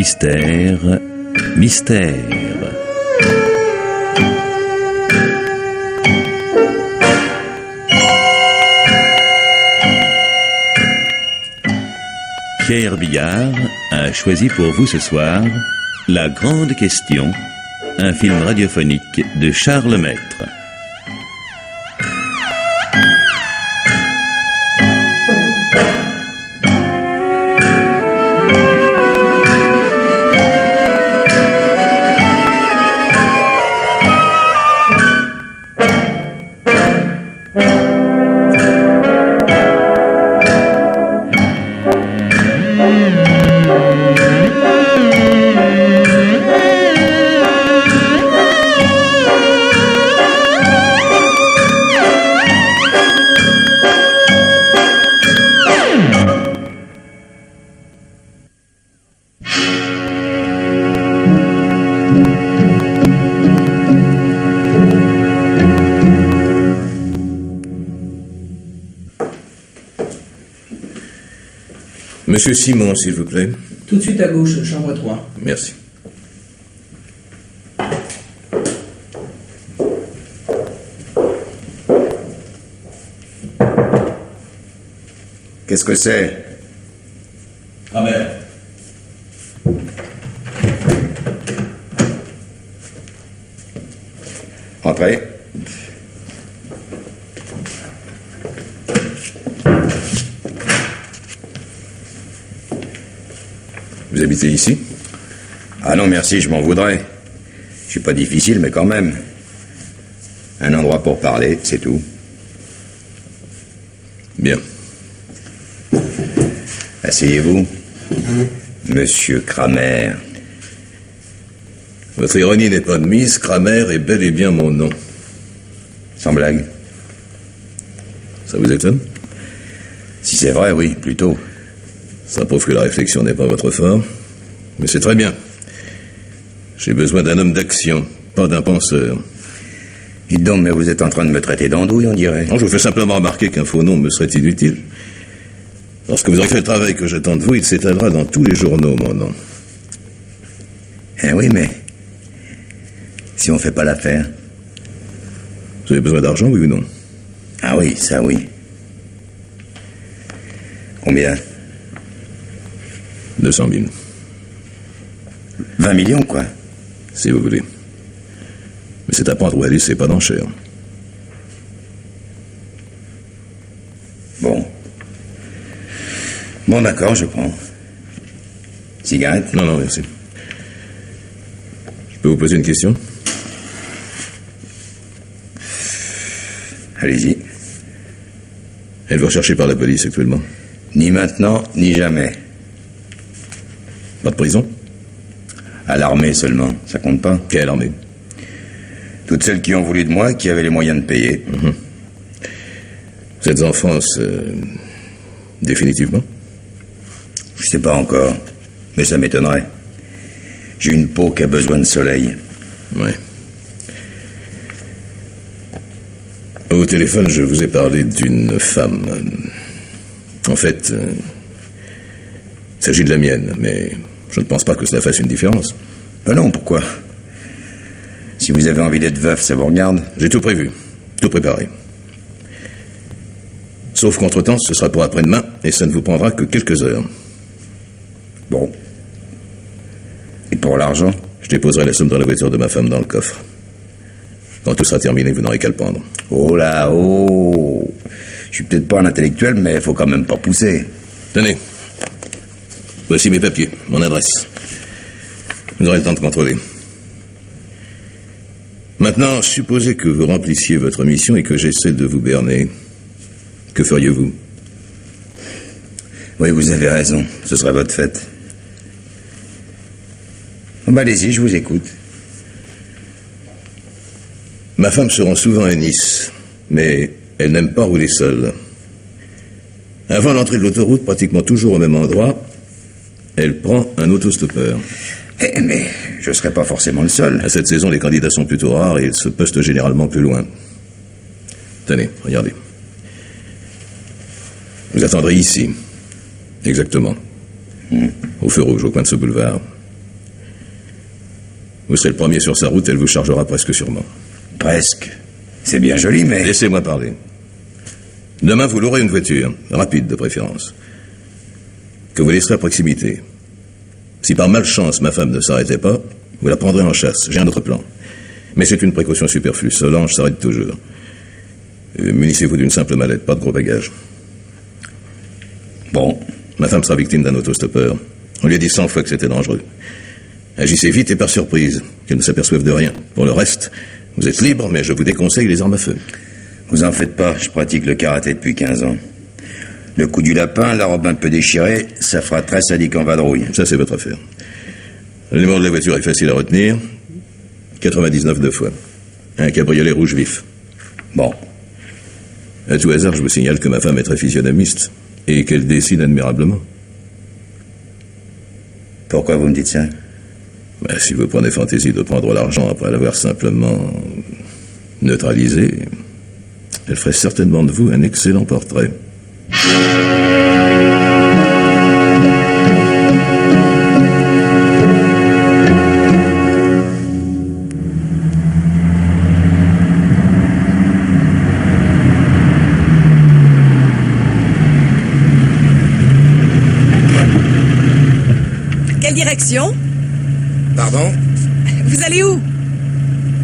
Mystère, mystère. Pierre Billard a choisi pour vous ce soir La Grande Question, un film radiophonique de Charles Maître. Monsieur Simon, s'il vous plaît. Tout de suite à gauche, chambre 3. Merci. Qu'est-ce que c'est? Ah merde. Entrez. Vous habitez ici? Ah non, merci, je m'en voudrais. Je suis pas difficile, mais quand même. Un endroit pour parler, c'est tout. Bien. Asseyez-vous. Monsieur Kramer. Votre ironie n'est pas de mise, Kramer est bel et bien mon nom. Sans blague. Ça vous étonne? Si c'est vrai, oui, plutôt. Ça prouve que la réflexion n'est pas votre fort. Mais c'est très bien. J'ai besoin d'un homme d'action, pas d'un penseur. Dites donc, mais vous êtes en train de me traiter d'andouille, on dirait. Non, je vous fais simplement remarquer qu'un faux nom me serait inutile. Lorsque vous aurez fait le travail que j'attends de vous, il s'étalera dans tous les journaux, mon nom. Eh oui, mais... si on fait pas l'affaire... Vous avez besoin d'argent, oui ou non? Ah oui, ça oui. Combien? 200 000. 20 millions, quoi. Si vous voulez. Mais c'est à prendre ou à laisser, pas d'enchère. Bon. Bon, d'accord, je prends. Cigarette? Non, non, merci. Je peux vous poser une question? Allez-y. Êtes-vous recherché par la police actuellement? Ni maintenant, ni jamais. Pas de prison? À l'armée seulement, ça compte pas. Quelle armée? Toutes celles qui ont voulu de moi, qui avaient les moyens de payer. Vous êtes en France, définitivement? Je sais pas encore, mais ça m'étonnerait. J'ai une peau qui a besoin de soleil. Ouais. Au téléphone, je vous ai parlé d'une femme. En fait, il s'agit de la mienne, mais je ne pense pas que cela fasse une différence. Ah non, pourquoi? Si vous avez envie d'être veuf, ça vous regarde? J'ai tout prévu, tout préparé. Sauf qu'entre-temps, ce sera pour après-demain, et ça ne vous prendra que quelques heures. Bon. Et pour l'argent? Je déposerai la somme dans la voiture de ma femme dans le coffre. Quand tout sera terminé, vous n'aurez qu'à le prendre. Oh là, oh! Je suis peut-être pas un intellectuel, mais faut quand même pas pousser. Tenez. Voici mes papiers, mon adresse. Vous aurez le temps de contrôler. Maintenant, supposez que vous remplissiez votre mission et que j'essaie de vous berner. Que feriez-vous? Oui, vous avez raison. Ce sera votre fête. Bon, bah, allez-y, je vous écoute. Ma femme se rend souvent à Nice, mais elle n'aime pas rouler seule. Avant l'entrée de l'autoroute, pratiquement toujours au même endroit, elle prend un autostoppeur. Mais je serai pas forcément le seul. À cette saison, les candidats sont plutôt rares et ils se postent généralement plus loin. Tenez, regardez. Vous attendrez ici. Exactement. Au feu rouge, au coin de ce boulevard. Vous serez le premier sur sa route, elle vous chargera presque sûrement. Presque. C'est bien joli, mais... Laissez-moi parler. Demain, vous louerez une voiture, rapide de préférence, que vous laisserez à proximité. Si par malchance ma femme ne s'arrêtait pas, vous la prendrez en chasse. J'ai un autre plan. Mais c'est une précaution superflue. Solange s'arrête toujours. Munissez-vous d'une simple mallette, pas de gros bagages. Bon. Ma femme sera victime d'un autostoppeur. On lui a dit 100 fois que c'était dangereux. Agissez vite et par surprise, qu'elle ne s'aperçoive de rien. Pour le reste, vous êtes libre, mais je vous déconseille les armes à feu. Vous en faites pas, je pratique le karaté depuis 15 ans. Le coup du lapin, la robe un peu déchirée, ça fera très sadique en vadrouille. Ça, c'est votre affaire. Le numéro de la voiture est facile à retenir. 99 deux fois. Un cabriolet rouge vif. Bon. À tout hasard, je vous signale que ma femme est très physionomiste et qu'elle dessine admirablement. Pourquoi vous me dites ça? Si vous prenez fantaisie de prendre l'argent après l'avoir simplement neutralisé, elle ferait certainement de vous un excellent portrait. Quelle direction? Pardon? Vous allez où?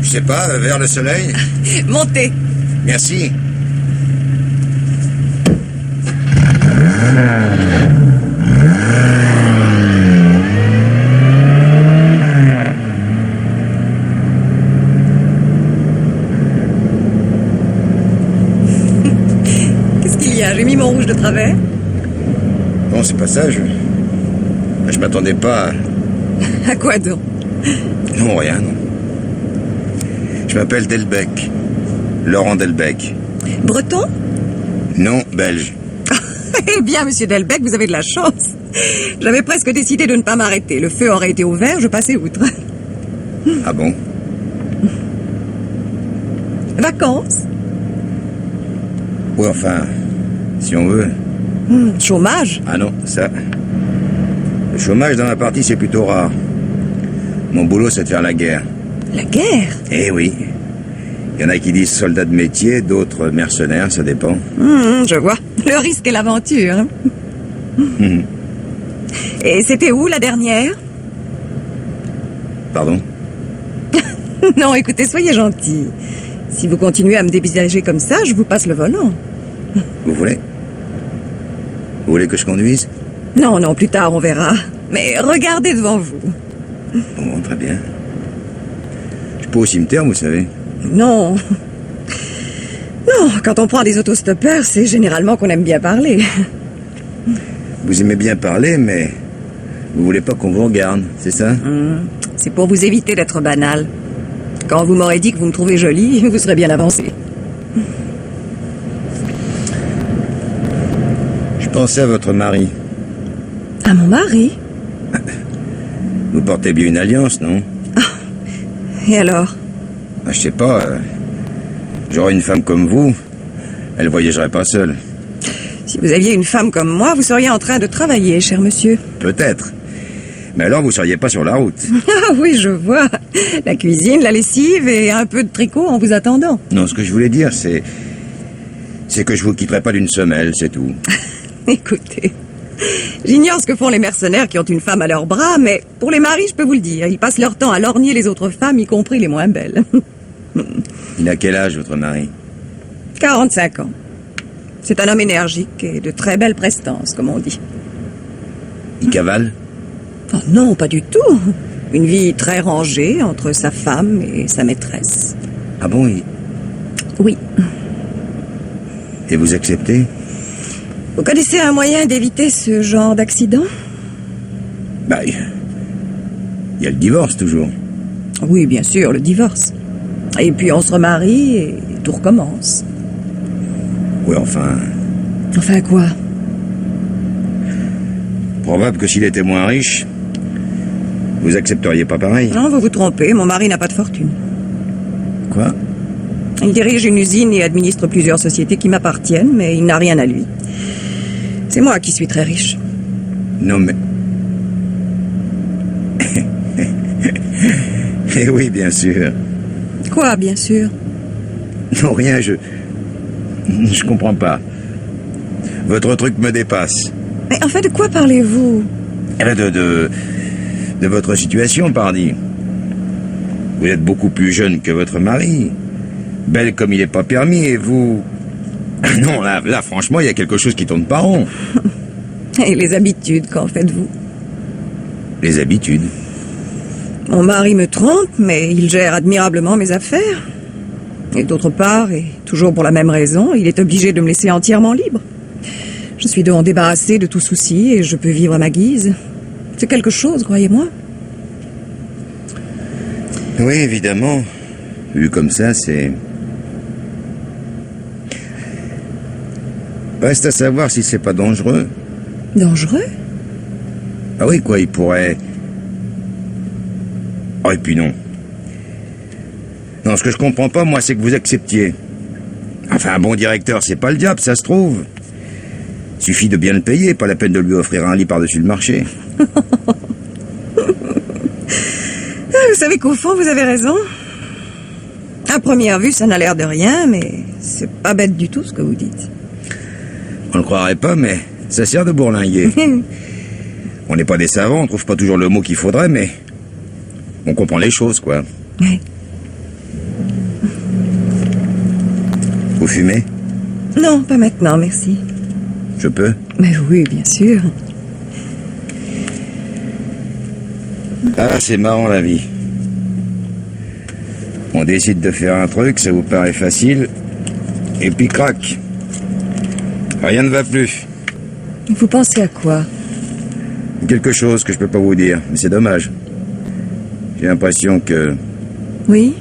Je sais pas, vers le soleil? Montez. Merci. Qu'est-ce qu'il y a? J'ai mis mon rouge de travers. Bon, c'est pas ça, je m'attendais pas à... À quoi donc? Non, rien, non. Je m'appelle Delbecq. Laurent Delbecq. Breton? Non, belge. Eh bien, monsieur Delbecq, vous avez de la chance. J'avais presque décidé de ne pas m'arrêter. Le feu aurait été ouvert, je passais outre. Ah bon? Vacances? Oui, enfin, si on veut. Chômage? Ah non, ça... Le chômage dans ma partie, c'est plutôt rare. Mon boulot, c'est de faire la guerre. La guerre? Eh oui. Il y en a qui disent soldats de métier, d'autres mercenaires, ça dépend. Je vois. Le risque et l'aventure. Hein. Et c'était où, la dernière? Pardon? Non, écoutez, soyez gentil. Si vous continuez à me dévisager comme ça, je vous passe le volant. Vous voulez? Vous voulez que je conduise? Non, non, plus tard, on verra. Mais regardez devant vous. Bon, très bien. Je suis pas au cimetière, vous savez. Non. Non, quand on prend des autostoppeurs, c'est généralement qu'on aime bien parler. Vous aimez bien parler, mais vous voulez pas qu'on vous regarde, c'est ça? C'est pour vous éviter d'être banal. Quand vous m'aurez dit que vous me trouvez jolie, vous serez bien avancé. Je pensais à votre mari. À mon mari? Vous portez bien une alliance, non? Et alors? Je sais pas. J'aurais une femme comme vous, elle voyagerait pas seule. Si vous aviez une femme comme moi, vous seriez en train de travailler, cher monsieur. Peut-être. Mais alors, vous seriez pas sur la route. Ah oui, je vois. La cuisine, la lessive et un peu de tricot en vous attendant. Non, ce que je voulais dire, c'est que je vous quitterai pas d'une semelle, c'est tout. Écoutez, j'ignore ce que font les mercenaires qui ont une femme à leurs bras, mais pour les maris, je peux vous le dire, ils passent leur temps à lorgner les autres femmes, y compris les moins belles. Il a quel âge, votre mari? 45 ans. C'est un homme énergique et de très belle prestance, comme on dit. Il cavale? Oh non, pas du tout. Une vie très rangée entre sa femme et sa maîtresse. Ah bon, Oui. Et vous acceptez? Vous connaissez un moyen d'éviter ce genre d'accident? Il y a le divorce, toujours. Oui, bien sûr, le divorce. Et puis on se remarie et tout recommence. Oui, enfin... Enfin quoi? Probable que s'il était moins riche, vous accepteriez pas pareil. Non, vous vous trompez, mon mari n'a pas de fortune. Quoi? Il dirige une usine et administre plusieurs sociétés qui m'appartiennent, mais il n'a rien à lui. C'est moi qui suis très riche. Non, mais... Eh oui, bien sûr. Quoi, bien sûr? Non, rien, je comprends pas. Votre truc me dépasse. Mais enfin, de quoi parlez-vous? Eh ben de votre situation, pardi. Vous êtes beaucoup plus jeune que votre mari. Belle comme il n'est pas permis, et vous... Non, là, franchement, il y a quelque chose qui tourne pas rond. Et les habitudes, qu'en faites-vous? Les habitudes. Mon mari me trompe, mais il gère admirablement mes affaires. Et d'autre part, et toujours pour la même raison, il est obligé de me laisser entièrement libre. Je suis donc débarrassée de tout souci et je peux vivre à ma guise. C'est quelque chose, croyez-moi. Oui, évidemment. Vu comme ça, c'est... Reste à savoir si c'est pas dangereux. Dangereux? Ah oui, quoi, il pourrait... Oh, et puis non. Non, ce que je comprends pas, moi, c'est que vous acceptiez. Enfin, un bon directeur, c'est pas le diable, ça se trouve. Suffit de bien le payer, pas la peine de lui offrir un lit par-dessus le marché. Vous savez qu'au fond, vous avez raison. À première vue, ça n'a l'air de rien, mais c'est pas bête du tout ce que vous dites. On le croirait pas, mais ça sert de bourlinguer. On n'est pas des savants, on trouve pas toujours le mot qu'il faudrait, mais on comprend les choses, quoi. Oui. Vous fumez? Non, pas maintenant, merci. Je peux? Mais oui, bien sûr. Ah, c'est marrant la vie. On décide de faire un truc, ça vous paraît facile, et puis crac. Rien ne va plus. Vous pensez à quoi? Quelque chose que je peux pas vous dire, mais c'est dommage. J'ai l'impression que... Oui?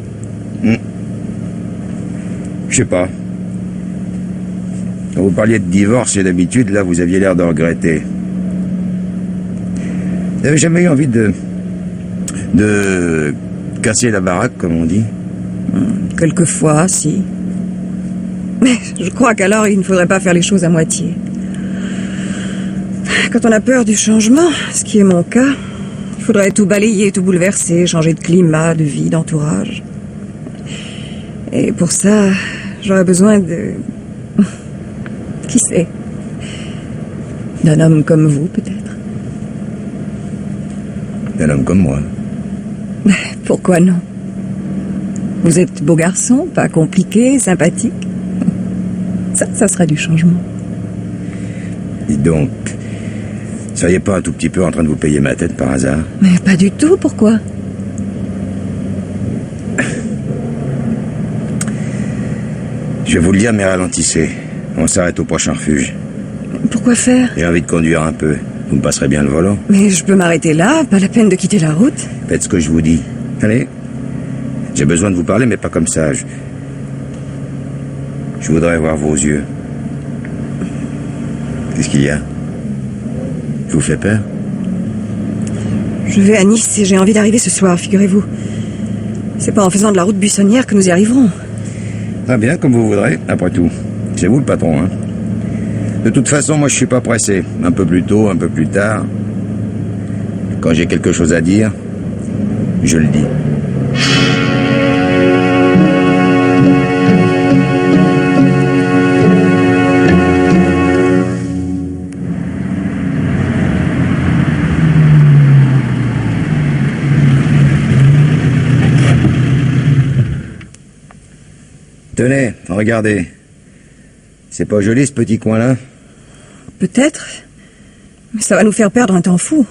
Je sais pas. Quand vous parliez de divorce et d'habitude, là, vous aviez l'air de regretter. Vous n'avez jamais eu envie de casser la baraque, comme on dit? Quelquefois, si. Mais je crois qu'alors, il ne faudrait pas faire les choses à moitié. Quand on a peur du changement, ce qui est mon cas, il faudrait tout balayer, tout bouleverser, changer de climat, de vie, d'entourage. Et pour ça, j'aurais besoin de... Qui sait? D'un homme comme vous, peut-être. D'un homme comme moi. Pourquoi non? Vous êtes beau garçon, pas compliqué, sympathique. Ça serait du changement. Dites donc, seriez pas un tout petit peu en train de vous payer ma tête par hasard? Mais pas du tout, pourquoi? Je vais vous le dire, mais ralentissez. On s'arrête au prochain refuge. Pourquoi faire? J'ai envie de conduire un peu. Vous me passerez bien le volant? Mais je peux m'arrêter là, pas la peine de quitter la route. Faites ce que je vous dis. Allez. J'ai besoin de vous parler, mais pas comme ça. Je voudrais voir vos yeux. Qu'est-ce qu'il y a? Je vous fais peur? Je vais à Nice et j'ai envie d'arriver ce soir, figurez-vous. C'est pas en faisant de la route buissonnière que nous y arriverons. Très bien, comme vous voudrez, après tout. C'est vous le patron, hein. De toute façon, moi je suis pas pressé. Un peu plus tôt, un peu plus tard. Quand j'ai quelque chose à dire, je le dis. Tenez, regardez. C'est pas joli ce petit coin-là? Peut-être. Mais ça va nous faire perdre un temps fou.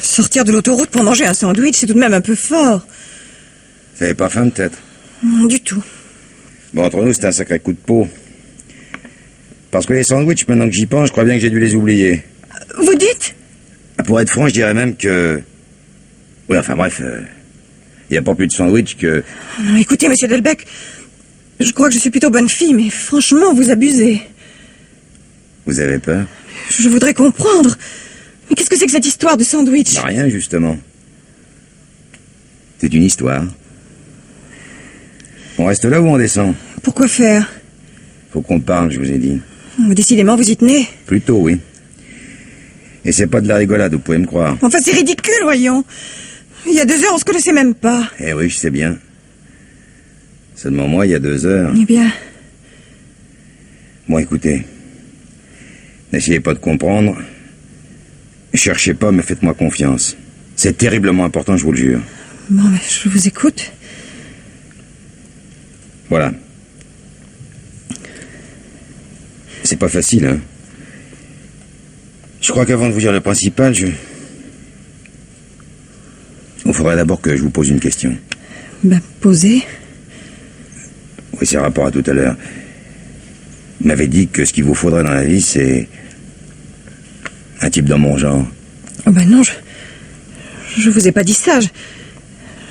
Sortir de l'autoroute pour manger un sandwich, c'est tout de même un peu fort. Vous avez pas faim peut-être? Du tout. Bon, entre nous, c'est un sacré coup de peau. Parce que les sandwichs, maintenant que j'y pense, je crois bien que j'ai dû les oublier. Vous dites? Pour être franc, je dirais même que... Oui, enfin bref, il n'y a pas plus de sandwich que... Non, écoutez, monsieur Delbecq, je crois que je suis plutôt bonne fille, mais franchement, vous abusez. Vous avez peur? Je voudrais comprendre. Mais qu'est-ce que c'est que cette histoire de sandwich? Bah, rien, justement. C'est une histoire. On reste là ou on descend? Pourquoi faire? Faut qu'on parle, je vous ai dit. Décidément, vous y tenez. Plutôt, oui. Et c'est pas de la rigolade, vous pouvez me croire. Enfin, c'est ridicule, voyons. Il y a 2 heures, on se connaissait même pas. Eh oui, je sais bien. Seulement moi, il y a 2 heures. Eh bien, Bon, écoutez. N'essayez pas de comprendre. Cherchez pas, mais faites-moi confiance. C'est terriblement important, je vous le jure. bon, mais je vous écoute. Voilà. C'est pas facile, hein. Je crois qu'avant de vous dire le principal, il faudrait d'abord que je vous pose une question. Ben, posez. Oui, c'est rapport à tout à l'heure. Vous m'avez dit que ce qu'il vous faudrait dans la vie, c'est un type dans mon genre. Oh ben non, je vous ai pas dit ça.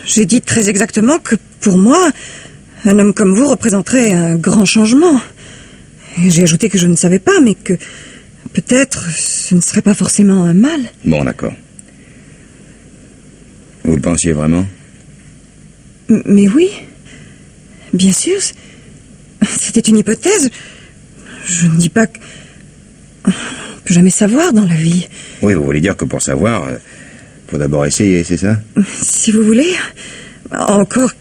J'ai dit très exactement que, pour moi, un homme comme vous représenterait un grand changement. Et j'ai ajouté que je ne savais pas, mais que peut-être ce ne serait pas forcément un mal. Bon, d'accord. Vous le pensiez vraiment? Mais oui, bien sûr, c'était une hypothèse. Je ne dis pas que... On peut jamais savoir dans la vie. Oui, vous voulez dire que pour savoir, faut d'abord essayer, c'est ça? Si vous voulez, encore...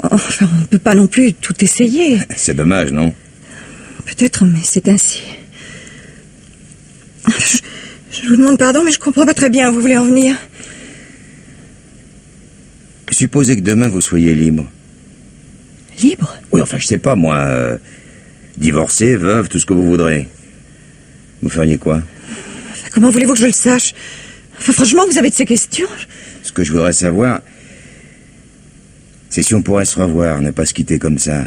Enfin, on ne peut pas non plus tout essayer. C'est dommage, non? Peut-être, mais c'est ainsi. Je vous demande pardon, mais je comprends pas très bien où vous voulez en venir. Supposez que demain vous soyez libre. Libre? Oui, enfin, je sais pas, moi... divorcé, veuve, tout ce que vous voudrez. Vous feriez quoi? Enfin, comment voulez-vous que je le sache? Enfin, franchement, vous avez de ces questions? Ce que je voudrais savoir, c'est si on pourrait se revoir, ne pas se quitter comme ça.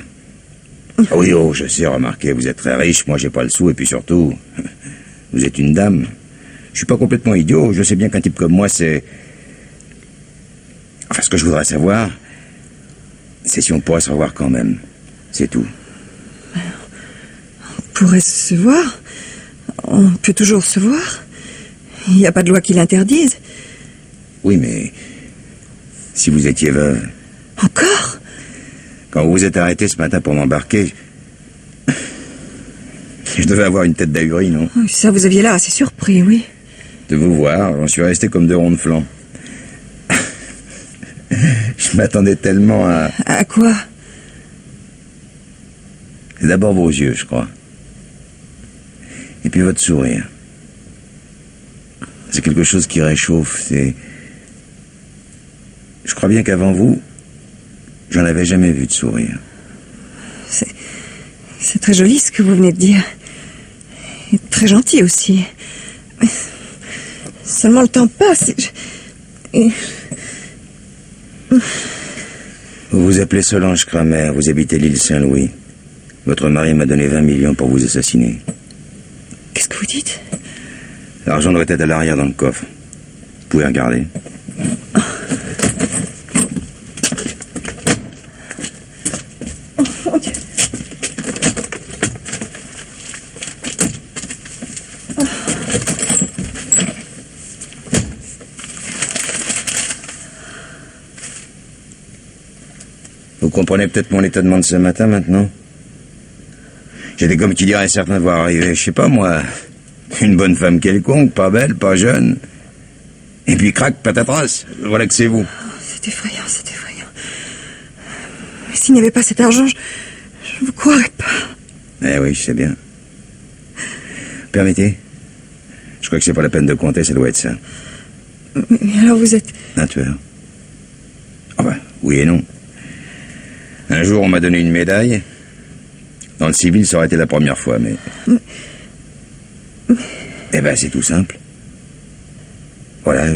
Ah oui, oh, je sais, remarquez, vous êtes très riche, moi j'ai pas le sou, et puis surtout, vous êtes une dame. Je suis pas complètement idiot, je sais bien qu'un type comme moi, c'est... Enfin, ce que je voudrais savoir, c'est si on pourrait se revoir quand même. C'est tout. On pourrait se voir. On peut toujours se voir. Il n'y a pas de loi qui l'interdise. Oui, mais... si vous étiez veuve... Encore? Quand vous vous êtes arrêté ce matin pour m'embarquer... je devais avoir une tête d'ahuri, non? Ça, vous aviez là, assez surpris, oui. De vous voir, j'en suis resté comme 2 ronds de flanc. Je m'attendais tellement à... À quoi? C'est d'abord vos yeux, je crois. Et puis votre sourire. C'est quelque chose qui réchauffe, c'est... Je crois bien qu'avant vous, j'en avais jamais vu de sourire. C'est très joli ce que vous venez de dire. Et très gentil aussi. Seulement le temps passe. Vous vous appelez Solange Kramer, vous habitez l'île Saint-Louis. Votre mari m'a donné 20 millions pour vous assassiner. Qu'est-ce que vous dites? L'argent doit être à l'arrière dans le coffre. Vous pouvez regarder. Mon Dieu. Vous comprenez peut-être mon étonnement de ce matin, maintenant? J'étais comme qui dirait certain de voir arriver, je sais pas moi, une bonne femme quelconque, pas belle, pas jeune. Et puis crac, patatras, voilà que c'est vous. C'est effrayant, c'est effrayant. Mais s'il n'y avait pas cet argent, je ne vous croirais pas. Eh oui, je sais bien. Permettez? Je crois que c'est pas la peine de compter, ça doit être ça. Mais alors vous êtes... Un tueur. Ah ben, oui et non. Un jour, on m'a donné une médaille. Dans le civil, ça aurait été la première fois, mais... Eh ben, c'est tout simple. Voilà,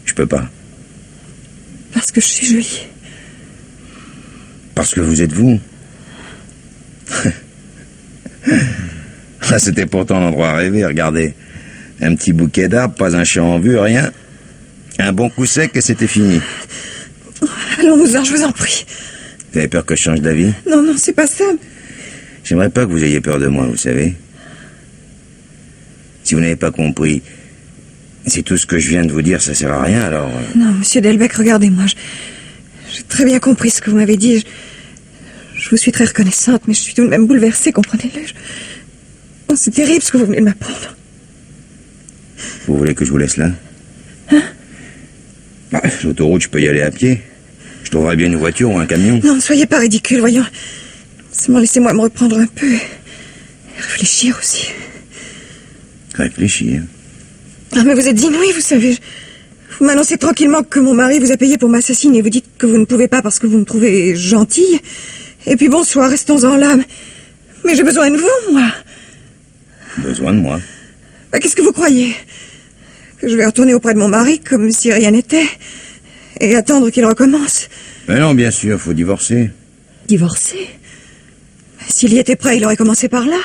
je peux pas. Parce que je suis jolie. Parce que vous êtes vous. Là, c'était pourtant l'endroit à rêver, regardez. Un petit bouquet d'arbres, pas un champ en vue, rien. Un bon coup sec et c'était fini. Allons-nous-en, je vous en prie. Vous avez peur que je change d'avis? Non, non, c'est pas ça. J'aimerais pas que vous ayez peur de moi, vous savez. Si vous n'avez pas compris, si tout ce que je viens de vous dire, ça sert à rien, alors... Non, monsieur Delbecq, regardez-moi. J'ai très bien compris ce que vous m'avez dit. Je vous suis très reconnaissante, mais je suis tout de même bouleversée, comprenez-le. Oh, c'est terrible ce que vous venez de m'apprendre. Vous voulez que je vous laisse là? Hein? Bah, l'autoroute, je peux y aller à pied. Je trouverai bien une voiture ou un camion. Non, ne soyez pas ridicule, voyons. Seulement laissez-moi me reprendre un peu. Et réfléchir aussi. Réfléchir. Ah, mais vous êtes inouï, vous savez. Vous m'annoncez tranquillement que mon mari vous a payé pour m'assassiner. Vous dites que vous ne pouvez pas parce que vous me trouvez gentille. Et puis bonsoir, restons-en là. Mais j'ai besoin de vous, moi. Besoin de moi. Bah, qu'est-ce que vous croyez? Que je vais retourner auprès de mon mari comme si rien n'était et attendre qu'il recommence? Mais non, bien sûr, faut divorcer. Divorcer? S'il y était prêt, il aurait commencé par là.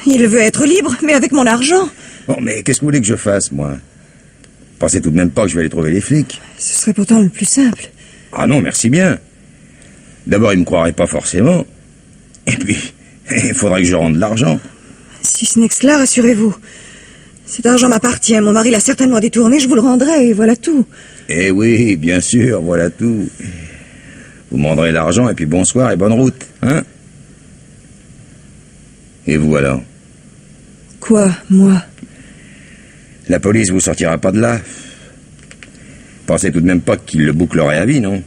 Il veut être libre, mais avec mon argent. Bon, mais qu'est-ce que vous voulez que je fasse, moi? Pensez tout de même pas que je vais aller trouver les flics. Ce serait pourtant le plus simple. Ah non, merci bien. D'abord, ils me croiraient pas forcément. Et puis, il faudrait que je rende l'argent. Si ce n'est que cela, rassurez-vous. Cet argent m'appartient. Mon mari l'a certainement détourné, je vous le rendrai, et voilà tout. Eh oui, bien sûr, voilà tout. Vous me rendrez l'argent, et puis bonsoir et bonne route, hein? Et vous alors? Quoi, moi? La police vous sortira pas de là. Pensez tout de même pas qu'il le bouclerait à vie, non?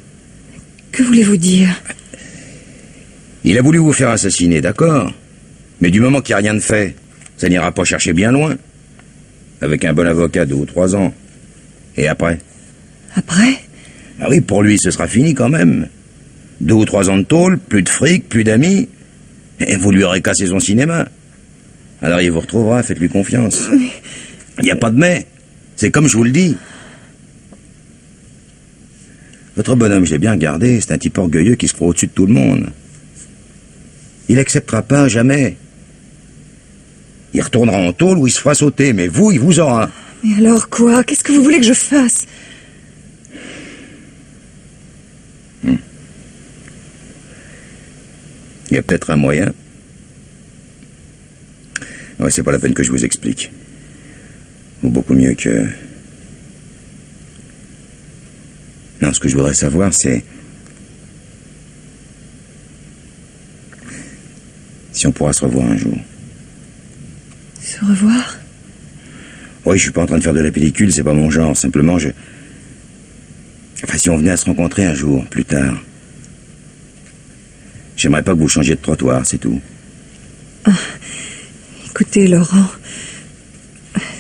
Que voulez-vous dire? Il a voulu vous faire assassiner, d'accord. Mais du moment qu'il n'y a rien de fait, ça n'ira pas chercher bien loin. Avec un bon avocat, 2 ou 3 ans. Et après? Après? Ah oui, pour lui, ce sera fini quand même. 2 ou 3 ans de tôle, plus de fric, plus d'amis. Et vous lui aurez cassé son cinéma. Alors il vous retrouvera, faites-lui confiance. Mais... Il n'y a pas de mais. C'est comme je vous le dis. Votre bonhomme, je l'ai bien regardé, c'est un type orgueilleux qui se croit au-dessus de tout le monde. Il acceptera pas, jamais. Il retournera en tôle ou il se fera sauter, mais vous, il vous aura. Mais alors quoi? Qu'est-ce que vous voulez que je fasse? Il y a peut-être un moyen. Ouais, c'est pas la peine que je vous explique. Ou beaucoup mieux que... Non, ce que je voudrais savoir, c'est... si on pourra se revoir un jour. Se revoir? Oui, je suis pas en train de faire de la pellicule, c'est pas mon genre. Simplement, je... Enfin, si on venait à se rencontrer un jour, plus tard. J'aimerais pas que vous changiez de trottoir, c'est tout. Ah, écoutez, Laurent...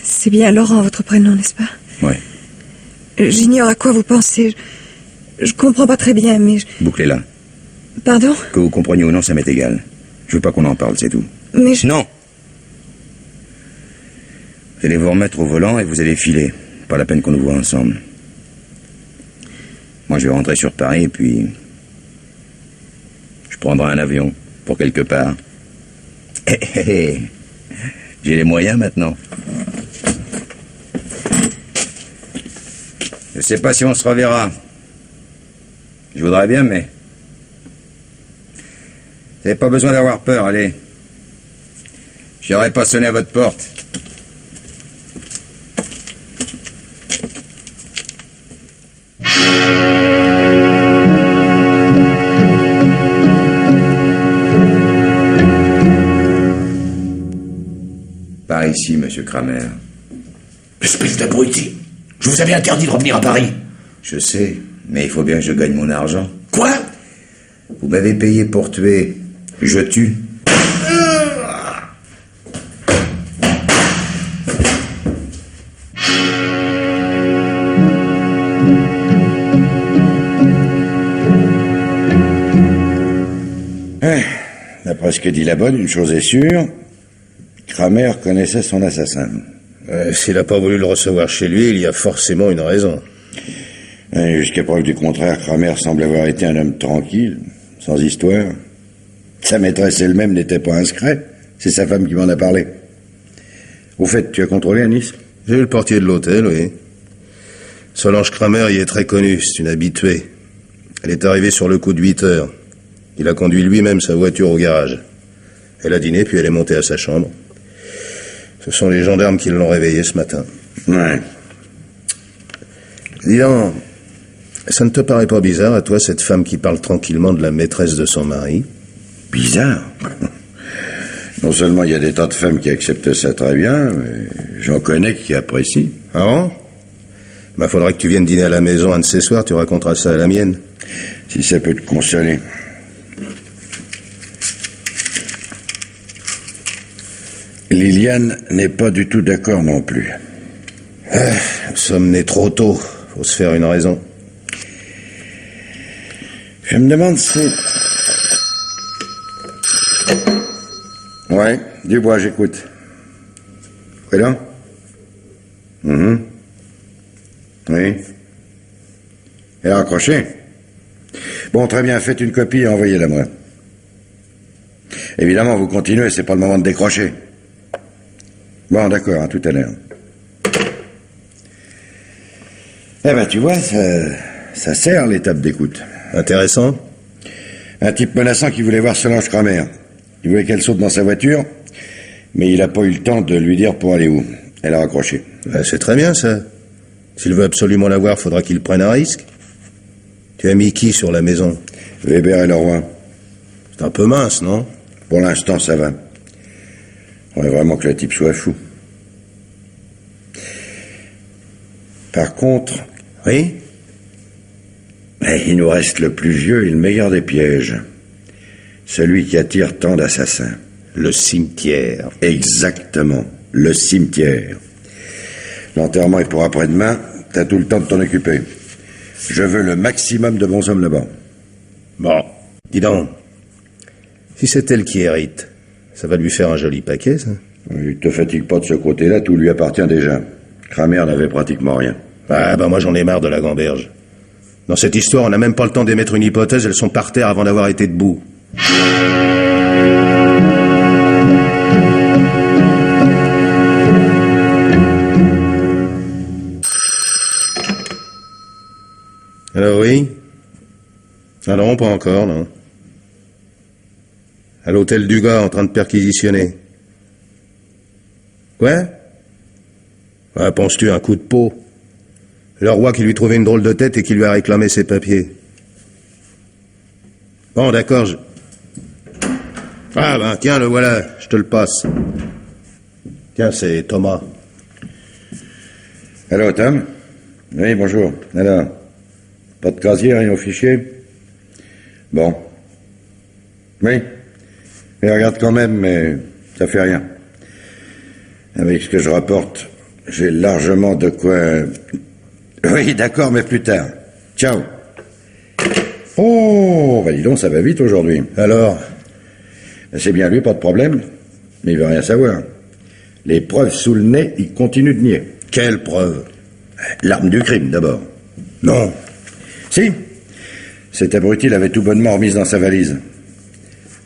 C'est bien Laurent, votre prénom, n'est-ce pas? Oui. J'ignore à quoi vous pensez. Je comprends pas très bien, mais... Bouclez-la. Pardon? Que vous compreniez ou non, ça m'est égal. Je veux pas qu'on en parle, c'est tout. Mais je... Non! Vous allez vous remettre au volant et vous allez filer. Pas la peine qu'on nous voit ensemble. Moi, je vais rentrer sur Paris et puis... je prendrai un avion pour quelque part. J'ai les moyens maintenant. Je sais pas si on se reverra. Je voudrais bien, mais... vous n'avez pas besoin d'avoir peur, allez. J'irai pas sonner à votre porte. Par ici, monsieur Kramer. Espèce d'abruti. Je vous avais interdit de revenir à Paris. Je sais, mais il faut bien que je gagne mon argent. Quoi? Vous m'avez payé pour tuer. Je tue. D'après ce que dit la bonne, une chose est sûre. Kramer connaissait son assassin. S'il n'a pas voulu le recevoir chez lui, il y a forcément une raison. Jusqu'à preuve du contraire, Kramer semble avoir été un homme tranquille, sans histoire. Sa maîtresse elle-même n'était pas inscrite. C'est sa femme qui m'en a parlé. Au fait, tu as contrôlé à Nice? J'ai eu le portier de l'hôtel, oui. Solange Kramer y est très connue, c'est une habituée. Elle est arrivée sur le coup de 8 heures. Il a conduit lui-même sa voiture au garage. Elle a dîné, puis elle est montée à sa chambre. Ce sont les gendarmes qui l'ont réveillée ce matin. Ouais. Dis donc, ça ne te paraît pas bizarre à toi, cette femme qui parle tranquillement de la maîtresse de son mari? Bizarre. Non seulement il y a des tas de femmes qui acceptent ça très bien, mais j'en connais qui apprécient. Ah bon? Bah, faudra que tu viennes dîner à la maison un de ces soirs, tu raconteras ça à la mienne. Si ça peut te consoler. Liliane n'est pas du tout d'accord non plus. Nous sommes nés trop tôt, faut se faire une raison. Je me demande si... Ouais, Dubois, j'écoute. Président? Oui. Elle a raccroché? Bon, très bien, faites une copie et envoyez-la moi. Évidemment, vous continuez, c'est pas le moment de décrocher. Bon, d'accord, à tout à l'heure. Eh ben, tu vois, ça sert l'étape d'écoute. Intéressant. Un type menaçant qui voulait voir Solange Kramer. Il voulait qu'elle saute dans sa voiture, mais il n'a pas eu le temps de lui dire pour aller où. Elle a raccroché. Bah, c'est très bien, ça. S'il veut absolument la voir, faudra qu'il prenne un risque. Tu as mis qui sur la maison? Weber et Leroy. C'est un peu mince, non? Pour l'instant, ça va. On veut vraiment que le type soit fou. Par contre... Oui? Il nous reste le plus vieux et le meilleur des pièges. Celui qui attire tant d'assassins. Le cimetière. Exactement. Le cimetière. L'enterrement est pour après-demain. T'as tout le temps de t'en occuper. Je veux le maximum de bons hommes là-bas. Bon. Dis donc. Si c'est elle qui hérite, ça va lui faire un joli paquet, ça. Ne te fatigue pas de ce côté-là, tout lui appartient déjà. Kramer n'avait pratiquement rien. Ah, bah moi j'en ai marre de la gamberge. Dans cette histoire, on n'a même pas le temps d'émettre une hypothèse, elles sont par terre avant d'avoir été debout. Alors oui? Ah non, pas encore, non. À l'hôtel du gars, en train de perquisitionner. Quoi? Ah, penses-tu un coup de peau? Le roi qui lui trouvait une drôle de tête et qui lui a réclamé ses papiers. Bon, d'accord, Ah ben, tiens, le voilà, je te le passe. Tiens, c'est Thomas. Allô, Tom? Oui, bonjour. Alors, pas de casier, rien au fichier? Bon. Oui. Je regarde quand même, mais ça fait rien. Avec ce que je rapporte, j'ai largement de quoi... Oui, d'accord, mais plus tard. Ciao. Oh, bah dis donc, ça va vite aujourd'hui. Alors? C'est bien lui, pas de problème. Mais il veut rien savoir. Les preuves sous le nez, il continue de nier. Quelle preuve? L'arme du crime, d'abord. Non. Si. Cet abruti l'avait tout bonnement remise dans sa valise.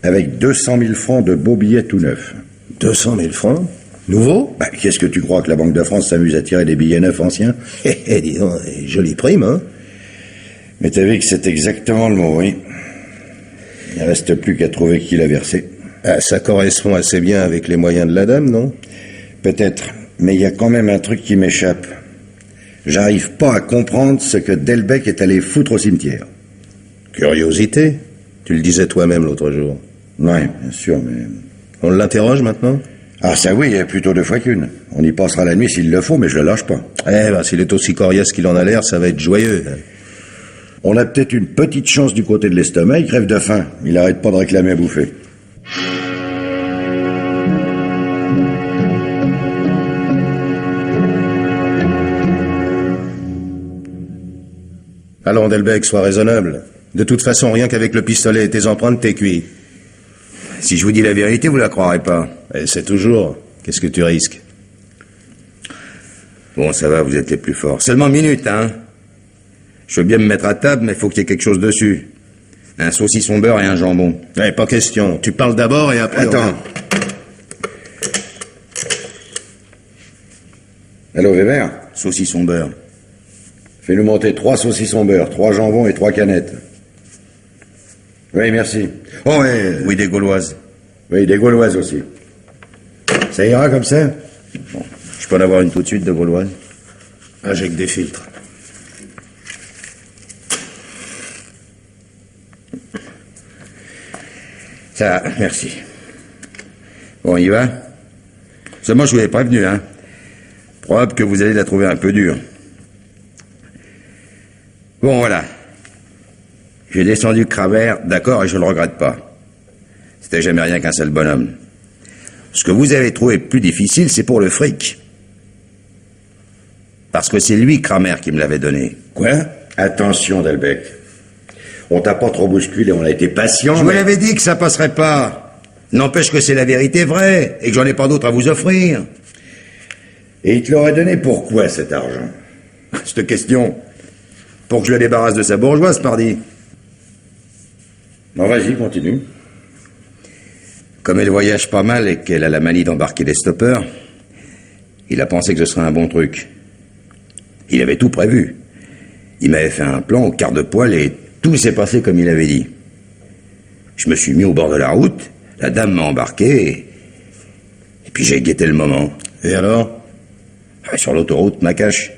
Avec 200 000 francs de beaux billets tout neufs. 200 000 francs? Nouveau? Bah, qu'est-ce que tu crois que la Banque de France s'amuse à tirer des billets neufs anciens? Dis donc, jolie prime, hein? Mais t'as vu que c'est exactement le mot, oui. Il ne reste plus qu'à trouver qui l'a versé. Ah, ça correspond assez bien avec les moyens de la dame, non? Peut-être, mais il y a quand même un truc qui m'échappe. J'arrive pas à comprendre ce que Delbecq est allé foutre au cimetière. Curiosité? Tu le disais toi-même l'autre jour. Ouais, bien sûr, mais... On l'interroge maintenant? Ah ça oui, plutôt 2 fois qu'une. On y passera la nuit s'il le faut, mais je le lâche pas. Eh ben, s'il est aussi coriace qu'il en a l'air, ça va être joyeux. On a peut-être une petite chance du côté de l'estomac, il crève de faim. Il arrête pas de réclamer à bouffer. Allons, Delbecq, sois raisonnable. De toute façon, rien qu'avec le pistolet et tes empreintes, t'es cuit. Si je vous dis la vérité, vous la croirez pas. Et c'est toujours. Qu'est-ce que tu risques? Bon, ça va, vous êtes les plus forts. Seulement une minute, hein. Je veux bien me mettre à table, mais il faut qu'il y ait quelque chose dessus. Un saucisson beurre et un jambon. Eh, pas question. Tu parles d'abord et après... Attends. Allô, Weber? Saucisson beurre. Fais-nous monter 3 saucissons beurre, 3 jambons et 3 canettes. Oui, merci. Oh, oui, des gauloises. Oui, des gauloises aussi. Ça ira comme ça? Bon, je peux en avoir une tout de suite de gauloises? Ah, j'ai que des filtres. Ça, merci. Bon, on y va? Seulement, je vous ai prévenu, hein. Probable que vous allez la trouver un peu dure. Bon, voilà. J'ai descendu Kramer, d'accord, et je le regrette pas. C'était jamais rien qu'un seul bonhomme. Ce que vous avez trouvé plus difficile, c'est pour le fric. Parce que c'est lui, Kramer, qui me l'avait donné. Quoi? Attention, Delbecq. On t'a pas trop bousculé, on a été patient. Je vous l'avais dit que ça passerait pas. N'empêche que c'est la vérité vraie, et que j'en ai pas d'autre à vous offrir. Et il te l'aurait donné pourquoi, cet argent? Cette question. Pour que je le débarrasse de sa bourgeoise, pardi. Bon, vas-y, continue. Comme elle voyage pas mal et qu'elle a la manie d'embarquer des stoppeurs, il a pensé que ce serait un bon truc. Il avait tout prévu. Il m'avait fait un plan au quart de poil et tout s'est passé comme il avait dit. Je me suis mis au bord de la route, la dame m'a embarqué et puis j'ai guetté le moment. Et alors? Sur l'autoroute, ma cache.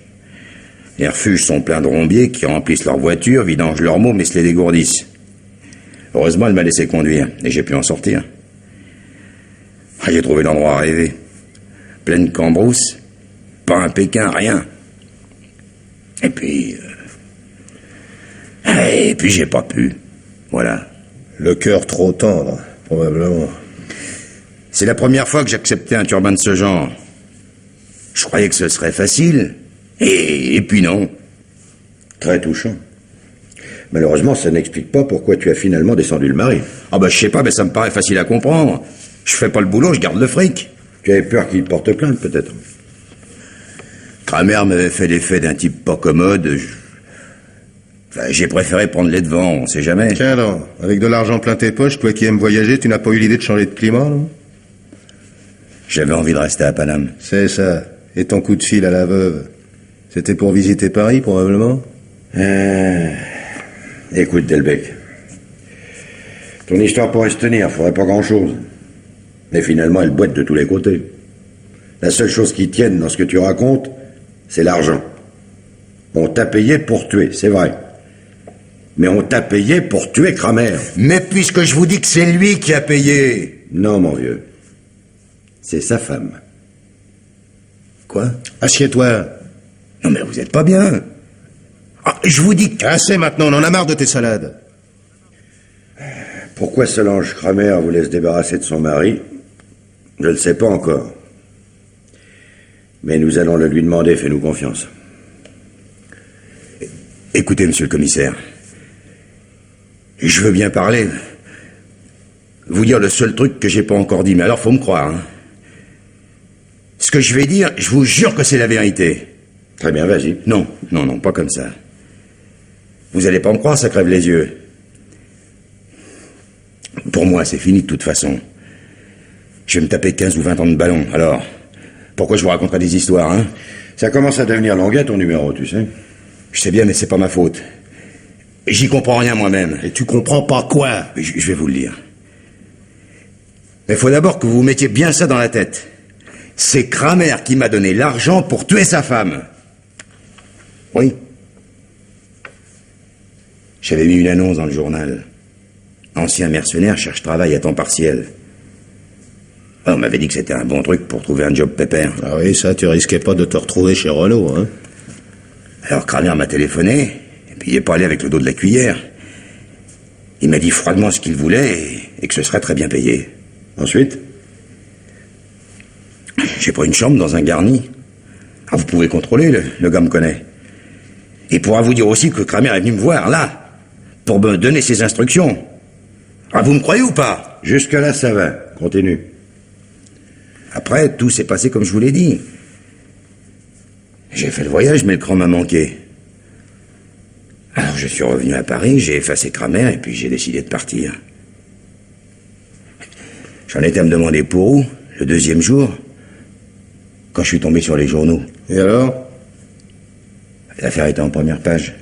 Les refuges sont pleins de rombiers qui remplissent leurs voitures, vidangent leurs mots mais se les dégourdissent. Heureusement, elle m'a laissé conduire et j'ai pu en sortir. J'ai trouvé l'endroit rêvé. Pleine cambrousse, pas un Pékin, rien. Et puis j'ai pas pu. Voilà. Le cœur trop tendre, probablement. C'est la première fois que j'acceptais un turban de ce genre. Je croyais que ce serait facile. Et puis non. Très touchant. Malheureusement, ça n'explique pas pourquoi tu as finalement descendu le mari. Ah bah je sais pas, mais ça me paraît facile à comprendre. Je fais pas le boulot, je garde le fric. Tu avais peur qu'il porte plainte, peut-être. Kramer m'avait fait l'effet d'un type pas commode. J'ai préféré prendre les devants, on sait jamais. Tiens donc, avec de l'argent plein tes poches, toi qui aimes voyager, tu n'as pas eu l'idée de changer de climat, non? J'avais envie de rester à Paname. C'est ça. Et ton coup de fil à la veuve, c'était pour visiter Paris, probablement? Écoute, Delbecq. Ton histoire pourrait se tenir, faudrait pas grand-chose. Mais finalement, elle boite de tous les côtés. La seule chose qui tienne dans ce que tu racontes, c'est l'argent. On t'a payé pour tuer, c'est vrai. Mais on t'a payé pour tuer Kramer. Mais puisque je vous dis que c'est lui qui a payé... Non, mon vieux. C'est sa femme. Quoi? Assieds-toi. Non mais vous êtes pas bien. Ah, je vous dis que... Assez maintenant, on en a marre de tes salades. Pourquoi Solange Kramer voulait se débarrasser de son mari, je ne le sais pas encore. Mais nous allons le lui demander, fais-nous confiance. Écoutez, monsieur le commissaire. Je veux bien parler. Vous dire le seul truc que j'ai pas encore dit, mais alors faut me croire. Hein. Ce que je vais dire, je vous jure que c'est la vérité. Très bien, vas-y. Non, non, non, pas comme ça. Vous allez pas me croire, ça crève les yeux. Pour moi, c'est fini de toute façon. Je vais me taper 15 ou 20 ans de ballon, alors... Pourquoi je vous raconterai des histoires, hein? Ça commence à devenir longuet, ton numéro, tu sais. Je sais bien, mais c'est pas ma faute. J'y comprends rien moi-même. Et tu comprends pas quoi? Je vais vous le dire. Mais il faut d'abord que vous vous mettiez bien ça dans la tête. C'est Kramer qui m'a donné l'argent pour tuer sa femme. Oui. J'avais mis une annonce dans le journal. Ancien mercenaire cherche travail à temps partiel. On m'avait dit que c'était un bon truc pour trouver un job pépère. Ah oui, ça, tu risquais pas de te retrouver chez Renault, hein? Alors Kramer m'a téléphoné, et puis il est pas allé avec le dos de la cuillère. Il m'a dit froidement ce qu'il voulait, et que ce serait très bien payé. Ensuite, j'ai pris une chambre dans un garni. Ah, vous pouvez contrôler, le gars me connaît. Il pourra vous dire aussi que Kramer est venu me voir, là, pour me donner ses instructions. Ah, vous me croyez ou pas? jusque-là, ça va. Continue. Après, tout s'est passé comme je vous l'ai dit. J'ai fait le voyage, mais le cran m'a manqué. Alors je suis revenu à Paris, j'ai effacé Kramer, et puis j'ai décidé de partir. J'en étais à me demander pour où, le deuxième jour, quand je suis tombé sur les journaux. Et alors? L'affaire était en première page.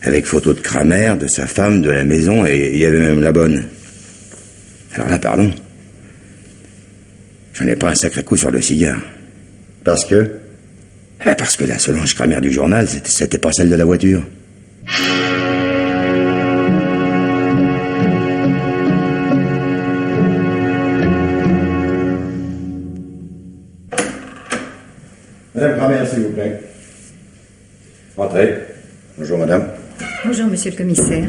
Avec photos de Kramer, de sa femme, de la maison, et il y avait même la bonne. Alors là, pardon. J'en ai pas un sacré coup sur le cigare. Parce que? Parce que la Solange Kramer du journal, c'était pas celle de la voiture. Madame Kramer, s'il vous plaît. Entrez. Bonjour, madame. Bonjour, monsieur le commissaire.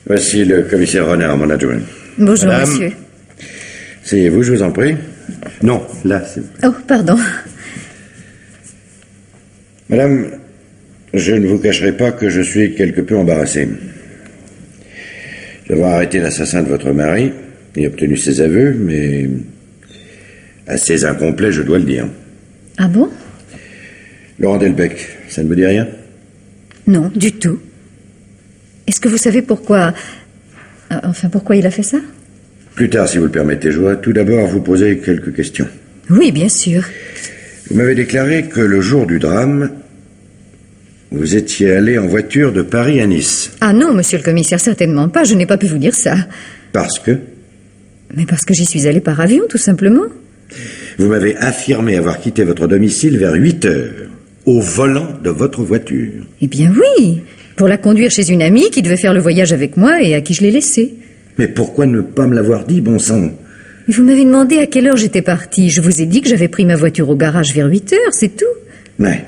Voici le commissaire Renard, mon adjoint. Bonjour, Madame, monsieur. Asseyez-vous, je vous en prie. Non, là, c'est... Oh, pardon. Madame, je ne vous cacherai pas que je suis quelque peu embarrassé. D'avoir arrêté l'assassin de votre mari et obtenu ses aveux, mais assez incomplet, je dois le dire. Ah bon? Laurent Delbecq, ça ne vous dit rien? Non, du tout. Est-ce que vous savez pourquoi... Enfin, pourquoi il a fait ça? Plus tard, si vous le permettez, je dois tout d'abord vous poser quelques questions. Oui, bien sûr. Vous m'avez déclaré que le jour du drame, vous étiez allé en voiture de Paris à Nice. Ah non, monsieur le commissaire, certainement pas. Je n'ai pas pu vous dire ça. Parce que? Mais parce que j'y suis allée par avion, tout simplement. Vous m'avez affirmé avoir quitté votre domicile vers 8 heures, au volant de votre voiture. Eh bien oui, pour la conduire chez une amie qui devait faire le voyage avec moi et à qui je l'ai laissée. Mais pourquoi ne pas me l'avoir dit, bon sang? Mais vous m'avez demandé à quelle heure j'étais partie. Je vous ai dit que j'avais pris ma voiture au garage vers 8 heures, c'est tout. Mais...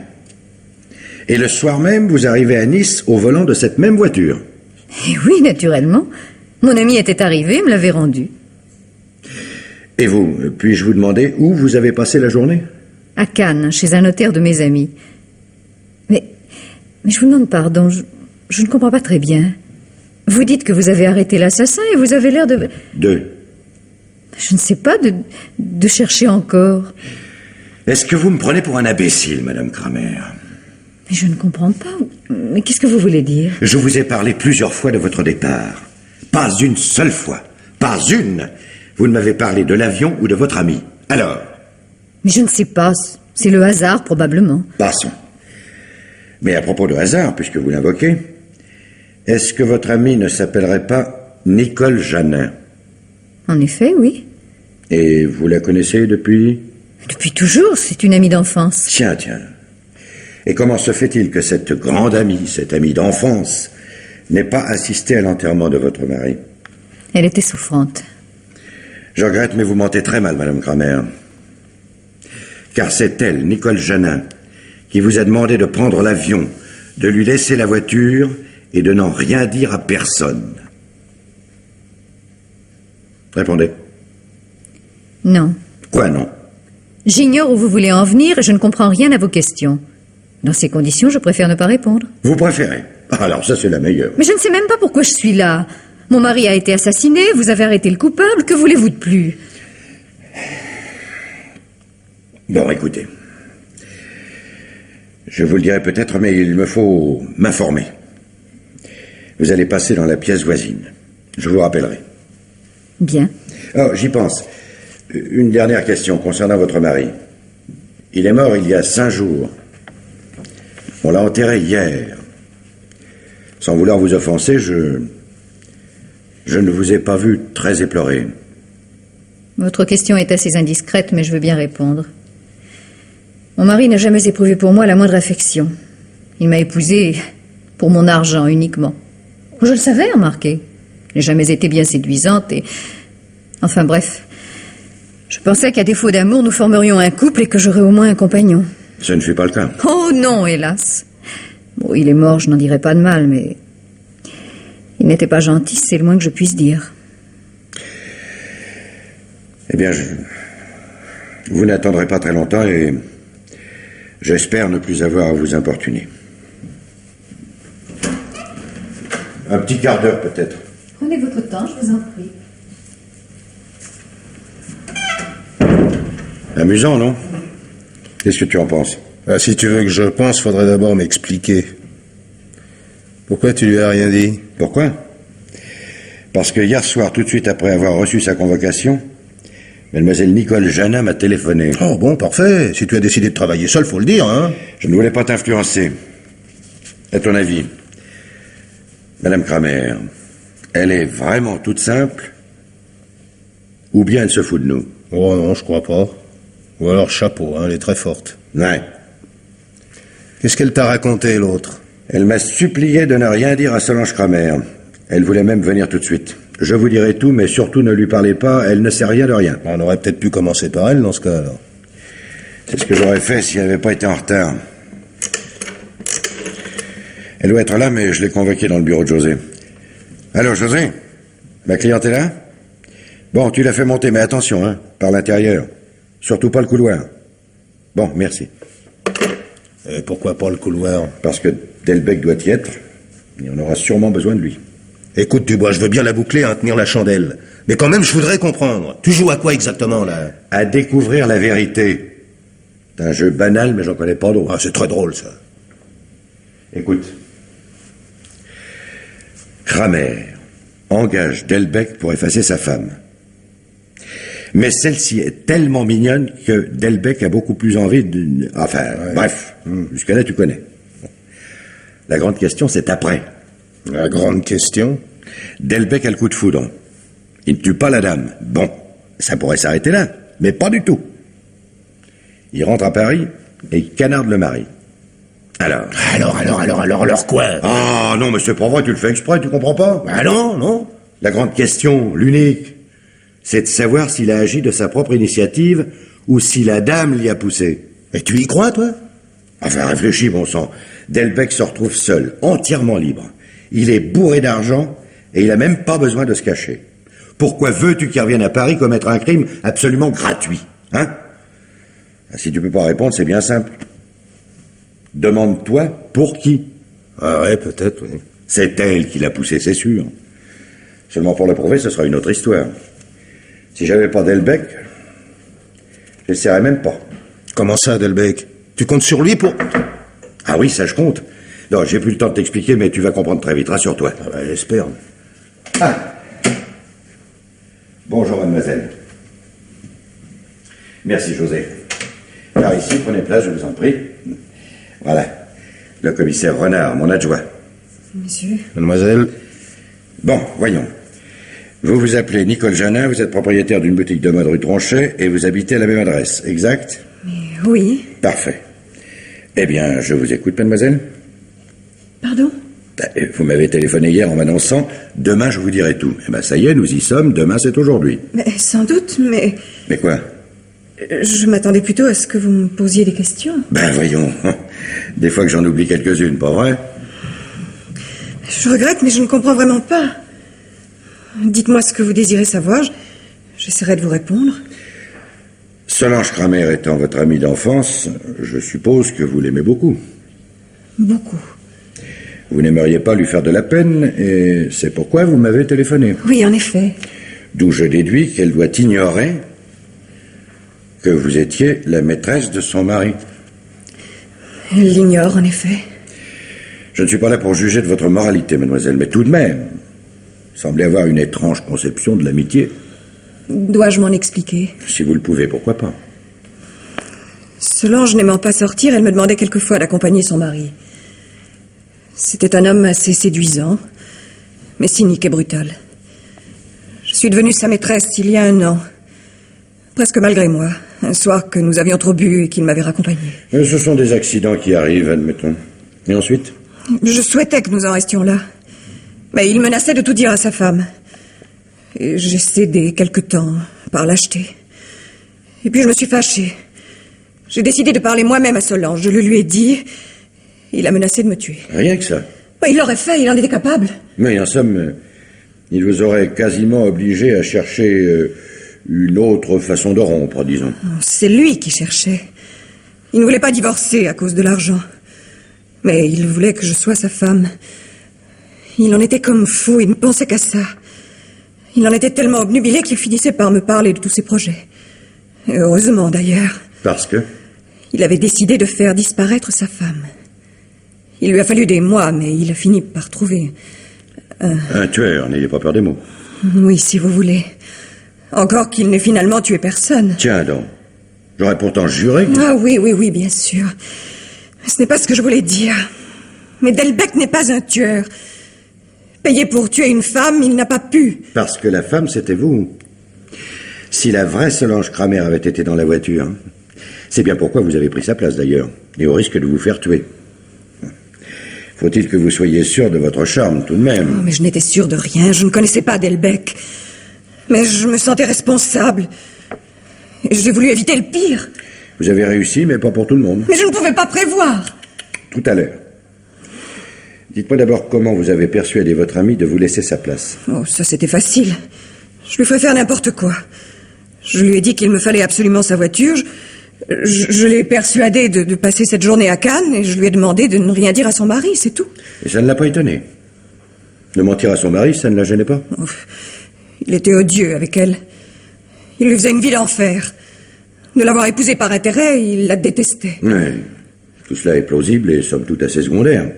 Et le soir même, vous arrivez à Nice au volant de cette même voiture. Eh oui, naturellement. Mon ami était arrivé, me l'avait rendu. Et vous, puis-je vous demander où vous avez passé la journée? À Cannes, chez un notaire de mes amis. Mais je vous demande pardon, je ne comprends pas très bien. Vous dites que vous avez arrêté l'assassin et vous avez l'air de... Je ne sais pas, de chercher encore. Est-ce que vous me prenez pour un imbécile, Madame Kramer? Mais je ne comprends pas. Mais qu'est-ce que vous voulez dire? Je vous ai parlé plusieurs fois de votre départ. Pas une seule fois. Pas une. Vous ne m'avez parlé de l'avion ou de votre ami. Alors? Mais je ne sais pas. C'est le hasard, probablement. Passons. Mais à propos de hasard, puisque vous l'invoquez, est-ce que votre ami ne s'appellerait pas Nicole Janin? En effet, oui. Et vous la connaissez depuis? Depuis toujours, c'est une amie d'enfance. Tiens. Et comment se fait-il que cette grande amie, cette amie d'enfance, n'ait pas assisté à l'enterrement de votre mari? Elle était souffrante. Je regrette, mais vous mentez très mal, Madame Kramer. Car c'est elle, Nicole Janin, qui vous a demandé de prendre l'avion, de lui laisser la voiture et de n'en rien dire à personne. Répondez. Non. Quoi, non? J'ignore où vous voulez en venir et je ne comprends rien à vos questions. Dans ces conditions, je préfère ne pas répondre. Vous préférez? Alors ça, c'est la meilleure. Mais je ne sais même pas pourquoi je suis là. Mon mari a été assassiné, vous avez arrêté le coupable, que voulez-vous de plus? Bon, écoutez. Je vous le dirai peut-être, mais il me faut m'informer. Vous allez passer dans la pièce voisine. Je vous rappellerai. Bien. Oh, j'y pense. Une dernière question concernant votre mari. Il est mort il y a 5 jours. On l'a enterré hier. Sans vouloir vous offenser, je ne vous ai pas vu très éploré. Votre question est assez indiscrète, mais je veux bien répondre. Mon mari n'a jamais éprouvé pour moi la moindre affection. Il m'a épousée pour mon argent uniquement. Je le savais, remarquez. Je n'ai jamais été bien séduisante et... Enfin bref, je pensais qu'à défaut d'amour, nous formerions un couple et que j'aurais au moins un compagnon. Ce ne fut pas le cas. Oh non, hélas. Bon, il est mort, je n'en dirai pas de mal, mais... Il n'était pas gentil, c'est le moins que je puisse dire. Eh bien, vous n'attendrez pas très longtemps et j'espère ne plus avoir à vous importuner. Un petit quart d'heure peut-être. Prenez votre temps, je vous en prie. Amusant, non? Qu'est-ce que tu en penses? Si tu veux que je pense, faudrait d'abord m'expliquer. Pourquoi tu lui as rien dit? Pourquoi? Parce que hier soir, tout de suite après avoir reçu sa convocation, mademoiselle Nicole Janin m'a téléphoné. Oh bon, parfait. Si tu as décidé de travailler seul, faut le dire, hein? Je ne voulais pas t'influencer. À ton avis, Madame Kramer, elle est vraiment toute simple? Ou bien elle se fout de nous? Oh non, je crois pas. Ou alors chapeau, hein, elle est très forte. Ouais. Qu'est-ce qu'elle t'a raconté, l'autre? Elle m'a supplié de ne rien dire à Solange Kramer. Elle voulait même venir tout de suite. Je vous dirai tout, mais surtout ne lui parlez pas, elle ne sait rien de rien. On aurait peut-être pu commencer par elle, dans ce cas, alors. C'est ce que j'aurais fait si elle n'avait pas été en retard. Elle doit être là, mais je l'ai convoquée dans le bureau de José. Alors, José, ma cliente est là? Bon, tu l'as fait monter, mais attention, hein, par l'intérieur. Surtout pas le couloir. Bon, merci. Pourquoi pas le couloir? Parce que Delbecq doit y être, et on aura sûrement besoin de lui. Écoute, Dubois, je veux bien la boucler, hein, tenir la chandelle. Mais quand même, je voudrais comprendre. Tu joues à quoi exactement, là? À découvrir la vérité. C'est un jeu banal, mais j'en connais pas d'autres. Ah, c'est très drôle, ça. Écoute. Kramer engage Delbecq pour effacer sa femme. Mais celle-ci est tellement mignonne que Delbecq a beaucoup plus envie de... Enfin, ouais. Bref, jusqu'à là tu connais. La grande question, c'est après. La grande question? Delbecq a le coup de foudre. Il ne tue pas la dame. Bon, ça pourrait s'arrêter là, mais pas du tout. Il rentre à Paris et il canarde le mari. Alors quoi? Ah non, mais c'est pas vrai, tu le fais exprès, tu comprends pas? Bah non. La grande question, l'unique, c'est de savoir s'il a agi de sa propre initiative ou si la dame l'y a poussé. Et tu y crois, toi? Enfin, réfléchis, bon sang. Delbecq se retrouve seul, entièrement libre. Il est bourré d'argent et il a même pas besoin de se cacher. Pourquoi veux-tu qu'il revienne à Paris commettre un crime absolument gratuit, hein? Si tu peux pas répondre, c'est bien simple. Demande-toi pour qui. Ah ouais, peut-être, oui. C'est elle qui l'a poussé, c'est sûr. Seulement pour le prouver, ce sera une autre histoire. Si j'avais pas Delbecq, je n'essaierais même pas. Comment ça, Delbecq? Tu comptes sur lui pour... Ah oui, ça je compte. Non, j'ai plus le temps de t'expliquer, mais tu vas comprendre très vite, rassure-toi. Ah bah, j'espère. Ah. Bonjour, mademoiselle. Merci, José. Par ici, prenez place, je vous en prie. Voilà. Le commissaire Renard, mon adjoint. Monsieur. Mademoiselle? Bon, voyons. Vous vous appelez Nicole Janin, vous êtes propriétaire d'une boutique de mode rue Tronchet et vous habitez à la même adresse, exact? Mais oui. Parfait. Eh bien, je vous écoute, mademoiselle. Pardon? Vous m'avez téléphoné hier en m'annonçant « Demain, je vous dirai tout ». Eh bien, ça y est, nous y sommes, demain, c'est aujourd'hui. Mais sans doute, mais... Mais quoi? Je m'attendais plutôt à ce que vous me posiez des questions. Ben, voyons. Des fois que j'en oublie quelques-unes, pas vrai? Je regrette, mais je ne comprends vraiment pas. Dites-moi ce que vous désirez savoir, j'essaierai de vous répondre. Solange Kramer étant votre amie d'enfance, je suppose que vous l'aimez beaucoup. Beaucoup. Vous n'aimeriez pas lui faire de la peine, et c'est pourquoi vous m'avez téléphoné. Oui, en effet. D'où je déduis qu'elle doit ignorer que vous étiez la maîtresse de son mari. Elle l'ignore, en effet. Je ne suis pas là pour juger de votre moralité, mademoiselle, mais tout de même, vous semblez avoir une étrange conception de l'amitié. Dois-je m'en expliquer? Si vous le pouvez, pourquoi pas? Solange n'aimant pas sortir, elle me demandait quelquefois d'accompagner son mari. C'était un homme assez séduisant, mais cynique et brutal. Je suis devenue sa maîtresse il y a 1 an. Presque malgré moi. Un soir que nous avions trop bu et qu'il m'avait raccompagnée. Ce sont des accidents qui arrivent, admettons. Et ensuite? Je souhaitais que nous en restions là. Mais il menaçait de tout dire à sa femme. Et j'ai cédé quelque temps, par lâcheté. Et puis je me suis fâchée. J'ai décidé de parler moi-même à Solange. Je le lui ai dit. Il a menacé de me tuer. Rien que ça. Il l'aurait fait, il en était capable. Mais en somme, il vous aurait quasiment obligé à chercher une autre façon de rompre, disons. C'est lui qui cherchait. Il ne voulait pas divorcer à cause de l'argent. Mais il voulait que je sois sa femme. Il en était comme fou, il ne pensait qu'à ça. Il en était tellement obnubilé qu'il finissait par me parler de tous ses projets. Et heureusement, d'ailleurs. Parce que? Il avait décidé de faire disparaître sa femme. Il lui a fallu des mois, mais il a fini par trouver... Un tueur, n'ayez pas peur des mots. Oui, si vous voulez. Encore qu'il n'ait finalement tué personne. Tiens donc. J'aurais pourtant juré que... Ah oui, bien sûr. Ce n'est pas ce que je voulais dire. Mais Delbecq n'est pas un tueur. Payé pour tuer une femme, il n'a pas pu. Parce que la femme, c'était vous. Si la vraie Solange Kramer avait été dans la voiture, c'est bien pourquoi vous avez pris sa place d'ailleurs, et au risque de vous faire tuer. Faut-il que vous soyez sûr de votre charme, tout de même? Oh, mais je n'étais sûre de rien, je ne connaissais pas Delbecq. Mais je me sentais responsable. Et j'ai voulu éviter le pire. Vous avez réussi, mais pas pour tout le monde. Mais je ne pouvais pas prévoir. Tout à l'heure. Dites-moi d'abord comment vous avez persuadé votre ami de vous laisser sa place. Oh, ça c'était facile. Je lui ferais faire n'importe quoi. Je lui ai dit qu'il me fallait absolument sa voiture. Je l'ai persuadé de passer cette journée à Cannes et je lui ai demandé de ne rien dire à son mari, c'est tout. Et ça ne l'a pas étonné. De mentir à son mari, ça ne la gênait pas. Oh, il était odieux avec elle. Il lui faisait une vie d'enfer. De l'avoir épousée par intérêt, il la détestait. Oui, tout cela est plausible et somme toute assez secondaire.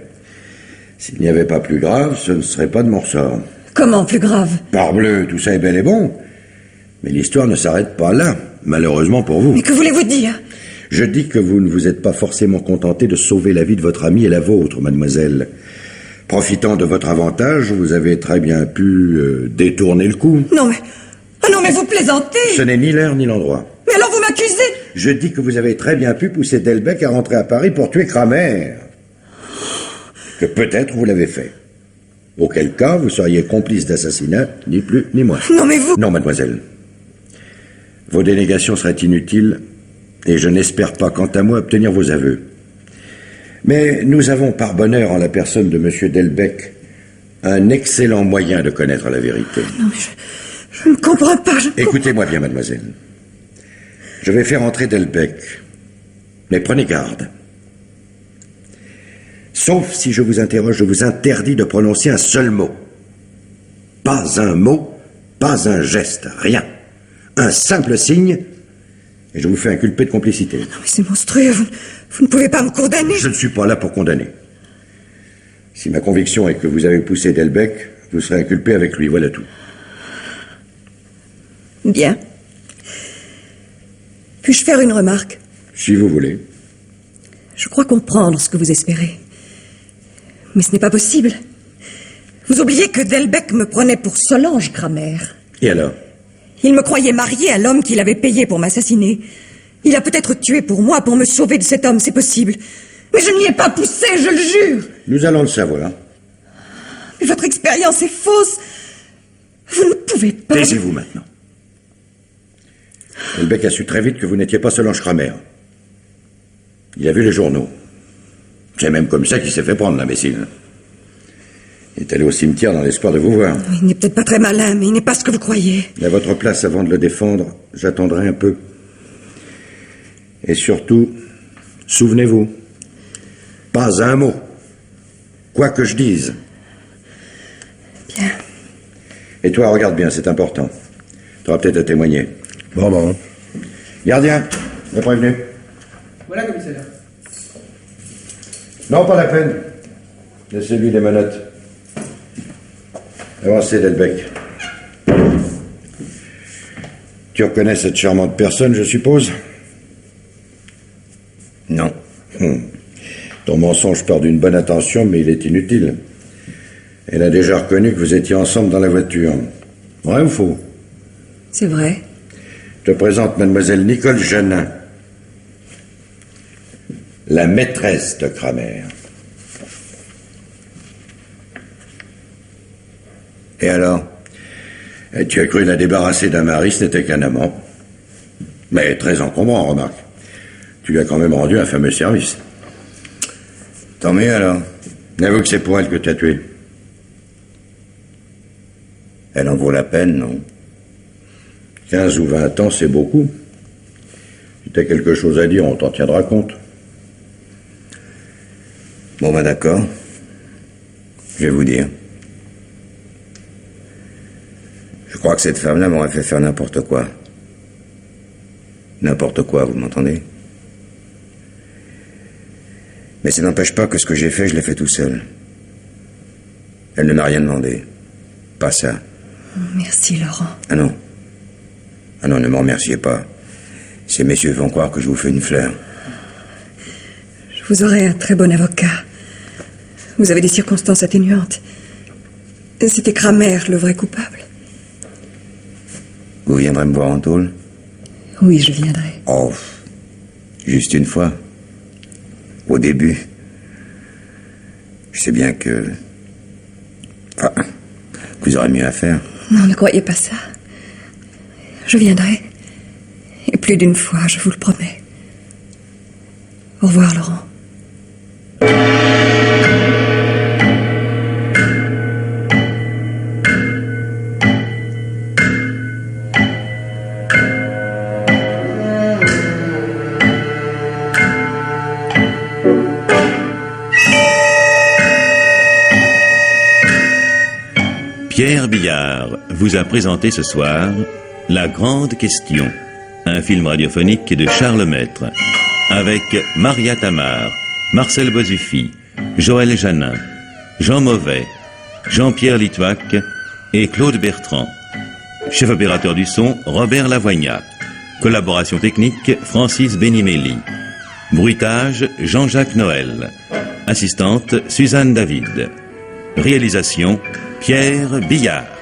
S'il n'y avait pas plus grave, ce ne serait pas de mon ressort. Comment plus grave? Parbleu, tout ça est bel et bon. Mais l'histoire ne s'arrête pas là, malheureusement pour vous. Mais que voulez-vous dire? Je dis que vous ne vous êtes pas forcément contenté de sauver la vie de votre ami et la vôtre, mademoiselle. Profitant de votre avantage, vous avez très bien pu détourner le coup. Non mais... Ah non mais vous plaisantez! Ce n'est ni l'heure ni l'endroit. Mais alors vous m'accusez? Je dis que vous avez très bien pu pousser Delbecq à rentrer à Paris pour tuer Kramer. Que peut-être vous l'avez fait. Auquel cas, vous seriez complice d'assassinat, ni plus ni moins. Non mais vous... Non, mademoiselle. Vos dénégations seraient inutiles, et je n'espère pas, quant à moi, obtenir vos aveux. Mais nous avons, par bonheur, en la personne de M. Delbecq, un excellent moyen de connaître la vérité. Non mais je ne comprends pas, Écoutez-moi bien, mademoiselle. Je vais faire entrer Delbecq. Mais prenez garde. Sauf si je vous interroge, je vous interdis de prononcer un seul mot. Pas un mot, pas un geste, rien. Un simple signe, et je vous fais inculper de complicité. Non mais c'est monstrueux, vous ne pouvez pas me condamner. Je ne suis pas là pour condamner. Si ma conviction est que vous avez poussé Delbecq, vous serez inculpé avec lui, voilà tout. Bien. Puis-je faire une remarque? Si vous voulez. Je crois comprendre ce que vous espérez. Mais ce n'est pas possible. Vous oubliez que Delbecq me prenait pour Solange Kramer. Et alors? Il me croyait marié à l'homme qu'il avait payé pour m'assassiner. Il a peut-être tué pour moi, pour me sauver de cet homme, c'est possible. Mais je n'y ai pas poussé, je le jure. Nous allons le savoir. Mais votre expérience est fausse. Vous ne pouvez pas... Taisez-vous maintenant. Delbecq a su très vite que vous n'étiez pas Solange Kramer. Il a vu les journaux. C'est même comme ça qu'il s'est fait prendre, l'imbécile. Il est allé au cimetière dans l'espoir de vous voir. Il n'est peut-être pas très malin, mais il n'est pas ce que vous croyez. À votre place, avant de le défendre, j'attendrai un peu. Et surtout, souvenez-vous, pas un mot, quoi que je dise. Bien. Et toi, regarde bien, c'est important. Tu auras peut-être à témoigner. Bon. Gardien, le prévenu. Voilà, commissaire. Non, pas la peine. Laissez-lui les menottes. Avancez, Delbecq. Tu reconnais cette charmante personne, je suppose? Non. Ton mensonge part d'une bonne intention, mais il est inutile. Elle a déjà reconnu que vous étiez ensemble dans la voiture. Vrai ou faux? C'est vrai. Je te présente mademoiselle Nicole Jeannin, la maîtresse de Kramer. Et alors? Et tu as cru la débarrasser d'un mari, ce n'était qu'un amant. Mais très encombrant, remarque. Tu lui as quand même rendu un fameux service. Tant mieux alors. Avoue que c'est pour elle que tu as tué. Elle en vaut la peine, non? 15 ou 20 ans, c'est beaucoup. Si tu as quelque chose à dire, on t'en tiendra compte. Bon, ben d'accord. Je vais vous dire. Je crois que cette femme-là m'aurait fait faire n'importe quoi. N'importe quoi, vous m'entendez? Mais ça n'empêche pas que ce que j'ai fait, je l'ai fait tout seul. Elle ne m'a rien demandé. Pas ça. Merci, Laurent. Ah non. Ah non, ne me remerciez pas. Ces messieurs vont croire que je vous fais une fleur. Je vous aurai un très bon avocat. Vous avez des circonstances atténuantes. C'était Kramer, le vrai coupable. Vous viendrez me voir en tôle? Oui, je viendrai. Oh, juste une fois. Au début. Je sais bien que vous aurez mieux à faire. Non, ne croyez pas ça. Je viendrai. Et plus d'une fois, je vous le promets. Au revoir, Laurent. Pierre Billard vous a présenté ce soir La Grande Question, un film radiophonique de Charles Maître, avec Maria Tamar, Marcel Bozuffi, Joël Janin, Jean Mauvais, Jean-Pierre Litvac et Claude Bertrand. Chef opérateur du son, Robert Lavoignat. Collaboration technique, Francis Benimelli. Bruitage, Jean-Jacques Noël. Assistante, Suzanne David. Réalisation, Pierre Billard.